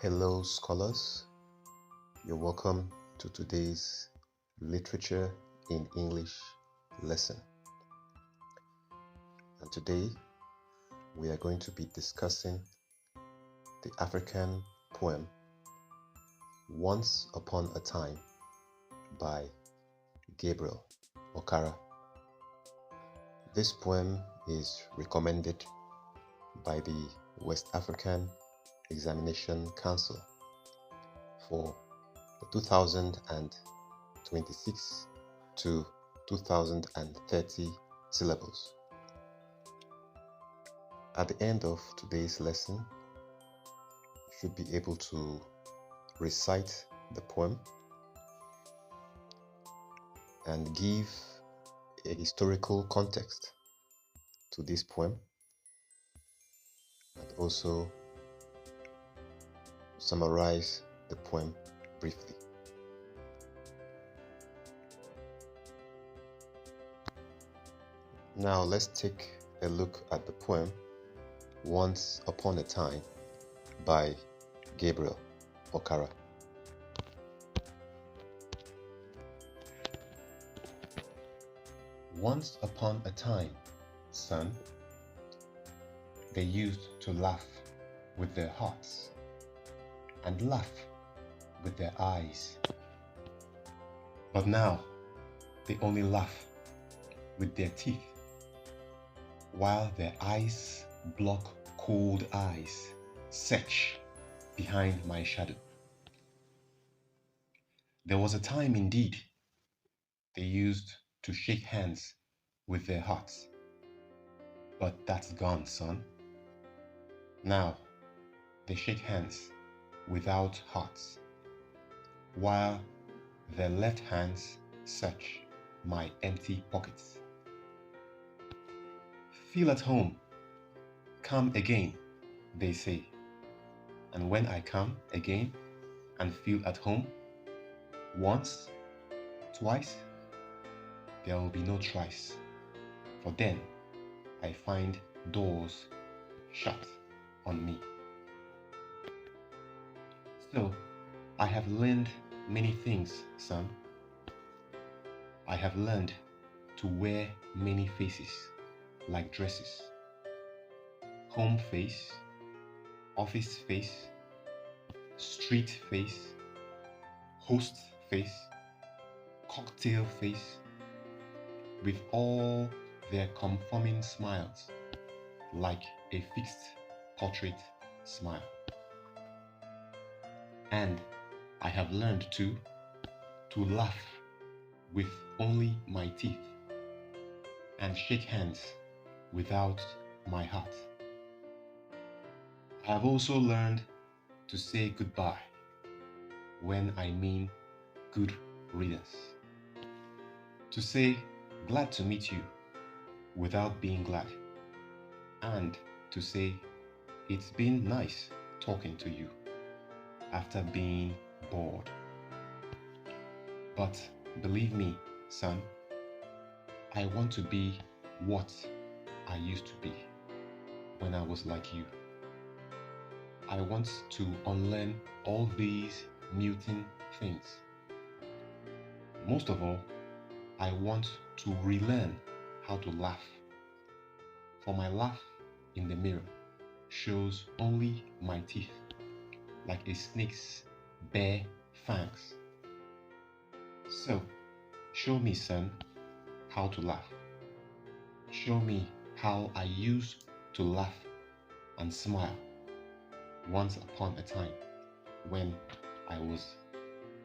Hello, scholars. You're welcome to today's Literature in English lesson. And today we are going to be discussing the African poem Once Upon a Time by Gabriel Okara. This poem is recommended by the West African Examination Council for the 2026 to 2030 syllables. At the end of today's lesson, you should be able to recite the poem and give a historical context to this poem, and also summarize the poem briefly. Now let's take a look at the poem Once Upon a Time by Gabriel Okara. Once upon a time, son, they used to laugh with their hearts and laugh with their eyes. But now they only laugh with their teeth, while their eyes block cold eyes search behind my shadow. There was a time indeed they used to shake hands with their hearts, but that's gone, son. Now they shake hands without hearts, while their left hands search my empty pockets. Feel at home, come again, they say. And when I come again and feel at home, once, twice, there will be no thrice, for then I find doors shut on me. So I have learned many things, son. I have learned to wear many faces like dresses. Home face, office face, street face, host face, cocktail face, with all their conforming smiles, like a fixed portrait smile. And I have learned to laugh with only my teeth and shake hands without my heart. I have also learned to say goodbye when I mean good riddance. To say glad to meet you without being glad, and to say it's been nice talking to you after being bored. But believe me, son, I want to be what I used to be when I was like you. I want to unlearn all these mutant things. Most of all, I want to relearn how to laugh. For my laugh in the mirror shows only my teeth, like a snake's bare fangs. So, show me, son, how to laugh. Show me how I used to laugh and smile once upon a time when I was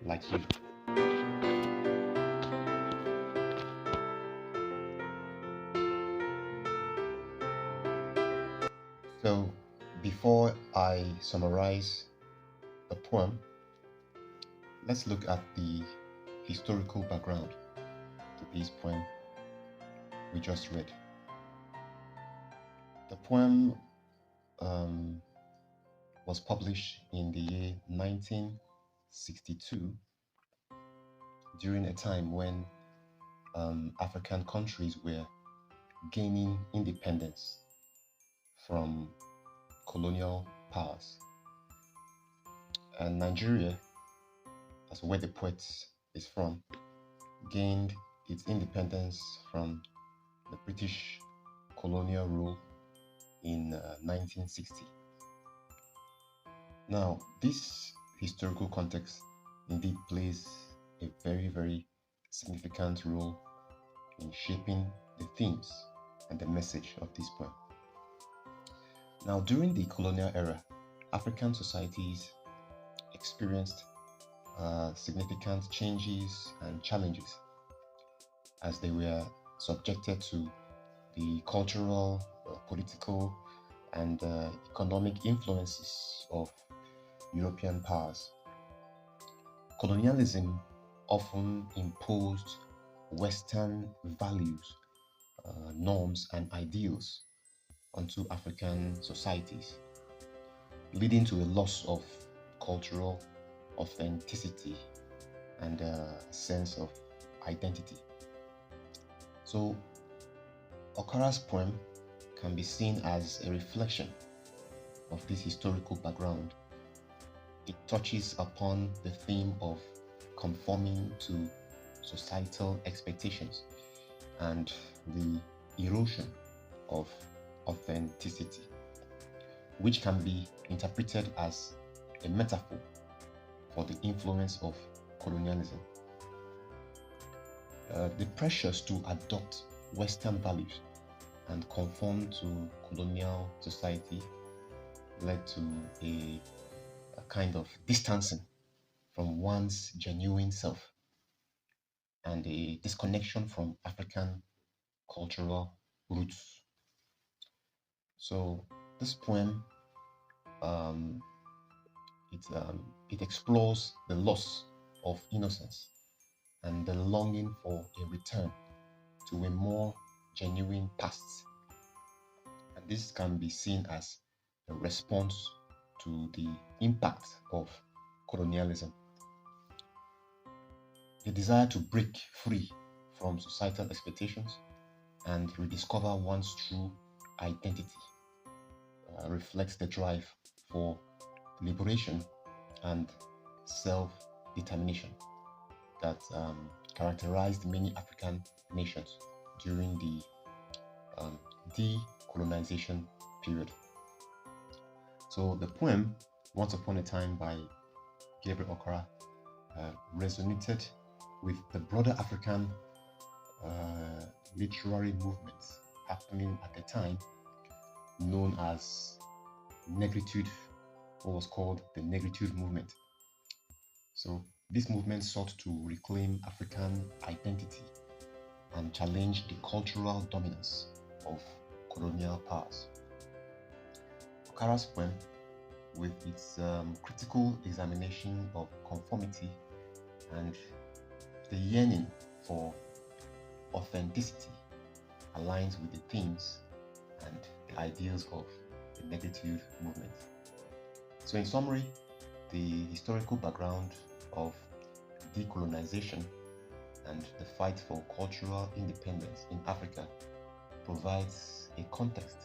like you. So, before I summarize the poem, let's look at the historical background to this poem we just read. The poem was published in the year 1962 during a time when African countries were gaining independence from colonial powers. And Nigeria, that's where the poet is from, gained its independence from the British colonial rule in 1960. Now, this historical context indeed plays a very, very significant role in shaping the themes and the message of this poem. Now, during the colonial era, African societies experienced significant changes and challenges as they were subjected to the cultural, political, and economic influences of European powers. Colonialism often imposed Western values, norms, and ideals onto African societies, leading to a loss of cultural authenticity and a sense of identity. So, Okara's poem can be seen as a reflection of this historical background. It touches upon the theme of conforming to societal expectations and the erosion of authenticity, which can be interpreted as a metaphor for the influence of colonialism. The pressures to adopt Western values and conform to colonial society led to a kind of distancing from one's genuine self and a disconnection from African cultural roots. So this poem um, it explores the loss of innocence and the longing for a return to a more genuine past. And this can be seen as a response to the impact of colonialism. The desire to break free from societal expectations and rediscover one's true identity reflects the drive for liberation and self-determination that characterized many African nations during the decolonization period. So the poem Once Upon a Time by Gabriel Okara resonated with the broader African literary movements happening at the time, known as Negritude, what was called the Negritude movement. So this movement sought to reclaim African identity and challenge the cultural dominance of colonial powers. Okara's poem, with its critical examination of conformity and the yearning for authenticity, aligns with the themes and the ideals of the Negritude movement. So in summary, the historical background of decolonization and the fight for cultural independence in Africa provides a context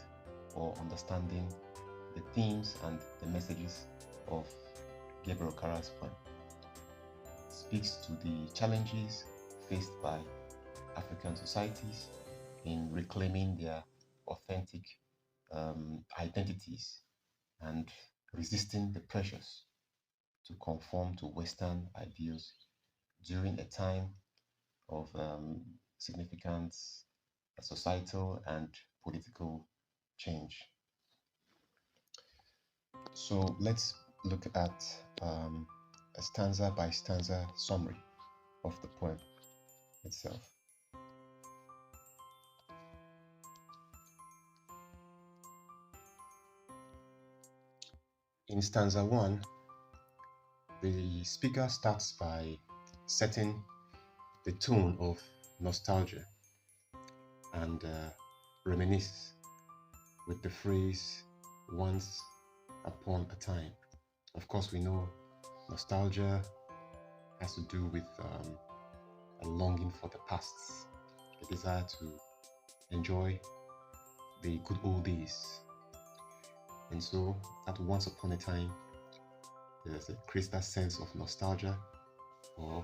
for understanding the themes and the messages of Gabriel Okara's poem. It speaks to the challenges faced by African societies in reclaiming their authentic identities and resisting the pressures to conform to Western ideals during a time of significant societal and political change. So let's look at a stanza by stanza summary of the poem itself. In stanza 1, the speaker starts by setting the tone of nostalgia and reminisce with the phrase once upon a time. Of course, we know nostalgia has to do with a longing for the past, a desire to enjoy the good old days. And so, at once upon a time, there's a crystal sense of nostalgia or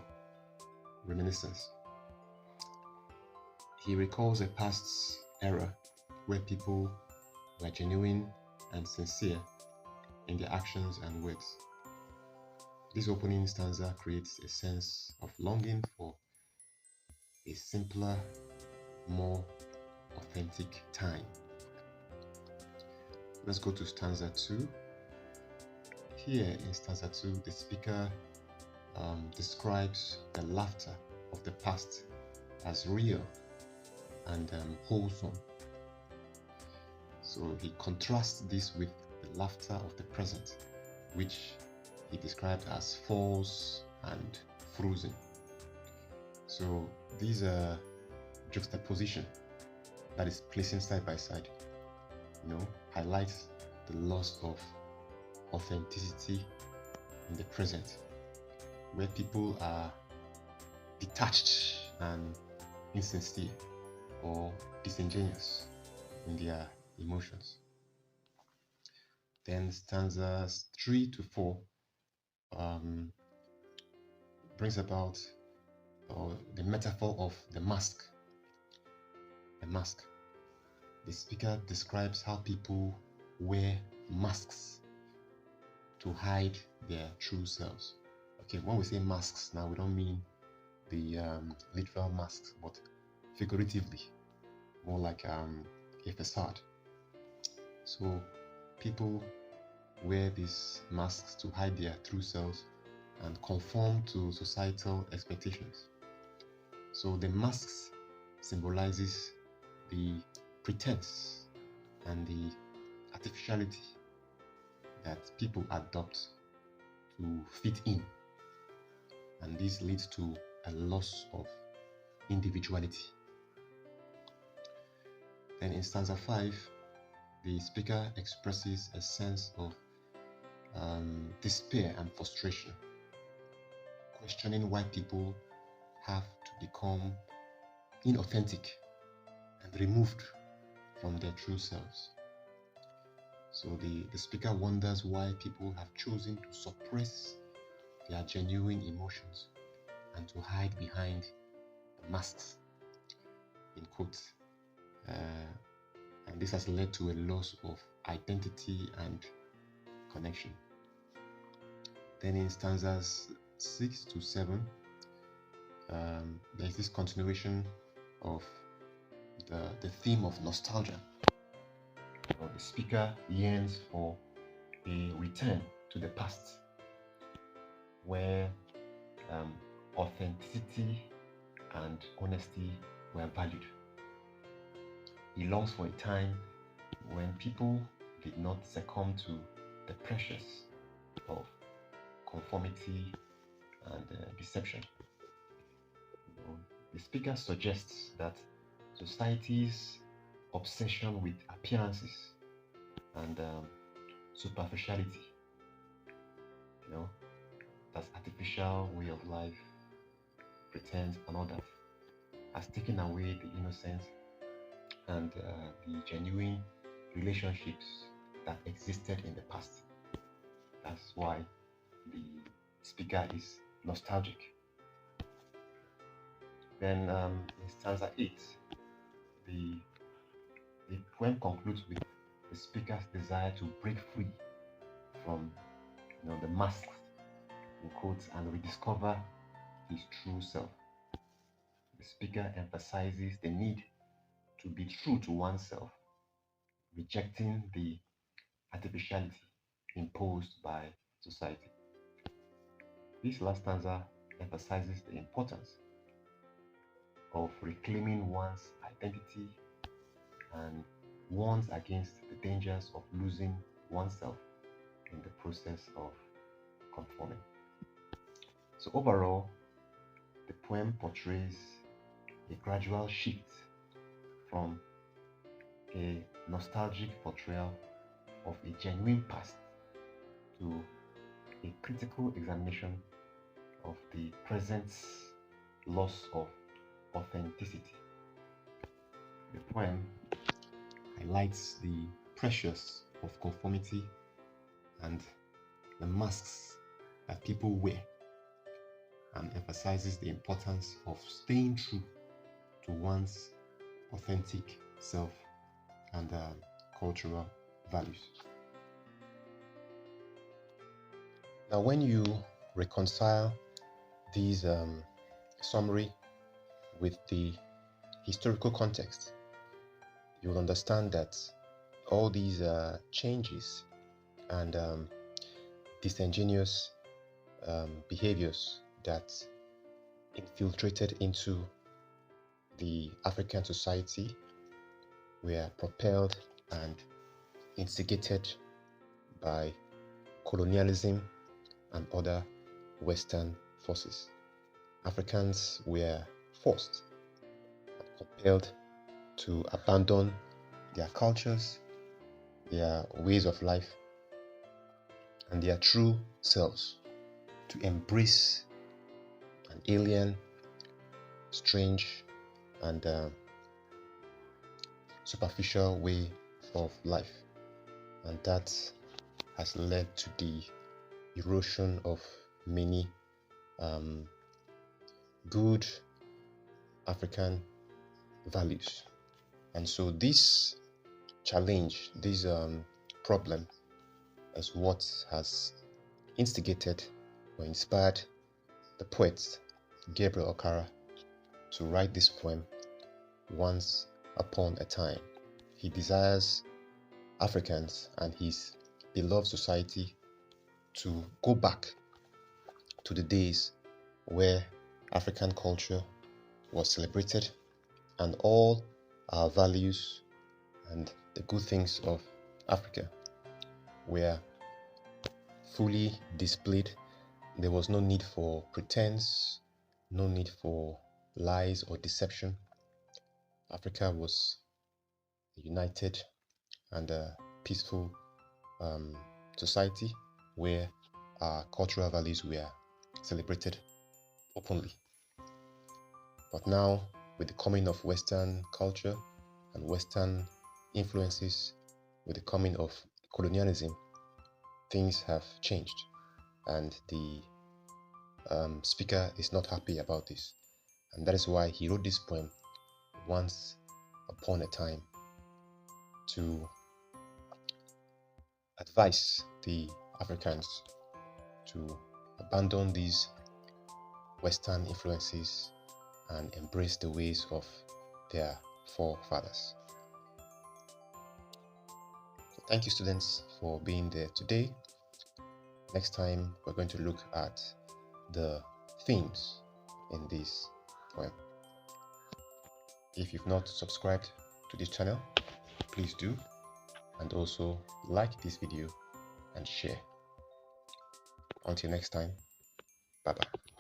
reminiscence. He recalls a past era where people were genuine and sincere in their actions and words. This opening stanza creates a sense of longing for a simpler, more authentic time. Let's go to stanza 2. Here in stanza 2, the speaker describes the laughter of the past as real and wholesome. So he contrasts this with the laughter of the present, which he described as false and frozen. So these are juxtaposition, that is placing side by side, highlights the loss of authenticity in the present, where people are detached and insincere or disingenuous in their emotions. Then stanzas 3 to 4 brings about the metaphor of the mask. The mask. The speaker describes how people wear masks to hide their true selves. Okay, when we say masks now, we don't mean the literal masks, but figuratively, more like a facade. So people wear these masks to hide their true selves and conform to societal expectations. So the masks symbolizes the pretense and the artificiality that people adopt to fit in, and this leads to a loss of individuality. Then in stanza 5, the speaker expresses a sense of despair and frustration, questioning why people have to become inauthentic and removed from their true selves. So the speaker wonders why people have chosen to suppress their genuine emotions and to hide behind the masks, in quotes. And this has led to a loss of identity and connection. Then in stanzas 6 to 7, there's this continuation of the theme of nostalgia. The speaker yearns for a return to the past, where authenticity and honesty were valued. He longs for a time when people did not succumb to the pressures of conformity and deception. The speaker suggests that society's obsession with appearances and superficiality, that's artificial way of life, pretense and all that, has taken away the innocence and the genuine relationships that existed in the past. That's why the speaker is nostalgic. Then in stanza 8, the poem concludes with the speaker's desire to break free from the masks, in quotes, and rediscover his true self. The speaker emphasizes the need to be true to oneself, rejecting the artificiality imposed by society. This last stanza emphasizes the importance of reclaiming one's identity and warns against the dangers of losing oneself in the process of conforming. So overall, the poem portrays a gradual shift from a nostalgic portrayal of a genuine past to a critical examination of the present's loss of authenticity. The poem highlights the pressures of conformity and the masks that people wear, and emphasizes the importance of staying true to one's authentic self and cultural values. Now, when you reconcile these summary with the historical context, you will understand that all these changes and disingenuous behaviors that infiltrated into the African society were propelled and instigated by colonialism and other Western forces. Africans were forced and compelled to abandon their cultures, their ways of life, and their true selves to embrace an alien, strange, and superficial way of life. And that has led to the erosion of many good African values. And so this challenge, this problem, is what has instigated or inspired the poet Gabriel Okara to write this poem, Once Upon a Time. He desires Africans and his beloved society to go back to the days where African culture was celebrated and all our values and the good things of Africa were fully displayed. There was no need for pretense, no need for lies or deception. Africa was a united and a peaceful society where our cultural values were celebrated openly. But now, with the coming of Western culture and Western influences, with the coming of colonialism, things have changed, and the speaker is not happy about this. And that is why he wrote this poem, Once Upon a Time, to advise the Africans to abandon these Western influences and embrace the ways of their forefathers. So thank you, students, for being there today. Next time, we're going to look at the themes in this poem. If you've not subscribed to this channel, please do, and also like this video and share. Until next time, bye bye.